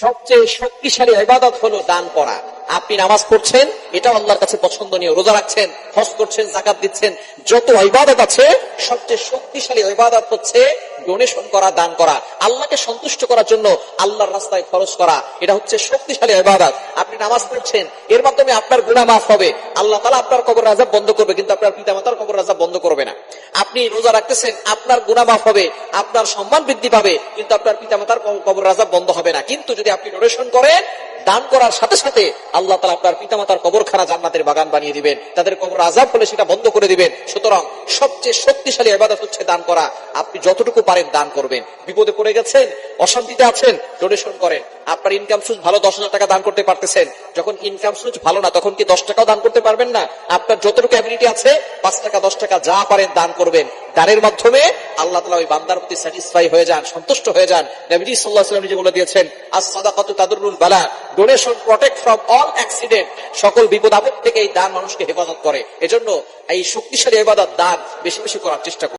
সবচেয়ে শক্তিশালী ইবাদত হলো দান করা। আপনি নামাজ পড়ছেন, এটা আল্লাহর কাছে পছন্দনীয়, রোজা রাখছেন, হজ করছেন, যাকাত দিচ্ছেন, যত ইবাদত আছে সবচেয়ে শক্তিশালী ইবাদত হচ্ছে ডোনেশন করা, দান করা, আল্লাহকে সন্তুষ্ট করার জন্য আল্লাহর রাস্তায় খরচ করা। এটা হচ্ছে শক্তিশালী ইবাদত। আপনি নামাজ পড়ছেন, এর মাধ্যমে আপনার গুনাহ মাফ হবে, আল্লাহ তাআলা আপনার কবরের আযাব বন্ধ করবে, কিন্তু আপনার পিতামাতার কবরের আযাব বন্ধ করবে না। আপনি রোজা রাখতেছেন, আপনার গুনাহ মাফ হবে, আপনার সম্মান বৃদ্ধি পাবে, কিন্তু আপনার পিতামাতার কবরের আযাব বন্ধ হবে না। কিন্তু যদি আপনি ডোনেশন করেন, দান করার সাথে সাথে আল্লাহ তাআলা আপনার পিতামাতার কবরখানা জান্নাতের বাগান বানিয়ে দিবেন, তাদের কবর আযাব হলে সেটা বন্ধ করে দিবেন। সুতরাং সবচেয়ে শক্তিশালী ইবাদত হচ্ছে দান করা। আপনি যতটুকু পারেন দান করবেন। বিপদে পড়ে গেছেন, অশান্তিতে আছেন, ডোনেশন করেন। আপনার ইনকাম সোর্স ভালো, 10,000 টাকা দান করতে পারতেছেন, যখন ইনকাম সোর্স ভালো না তখন কি 10 টাকাও দান করতে পারবেন না? আপনার যতটুকু অ্যাবিলিটি আছে 5 টাকা 10 টাকা যা পারেন দান করবেন। দানের মাধ্যমে আল্লাহ তাআলা ওই বান্দার প্রতি স্যাটিসফাই হয়ে যান, সন্তুষ্ট হয়ে যান। নবীজি সাল্লাল্লাহু আলাইহি ওয়াসাল্লাম নিজে বলে দিয়েছেন, আস-সাদাকাতু তাদুরুল বালা, donation protect from all accident, সকল বিপদ আপদ থেকে এই দান মানুষকে হেফাজত করে। এজন্য এই শক্তিশালী ইবাদত দান বেশি বেশি করার চেষ্টা করুন।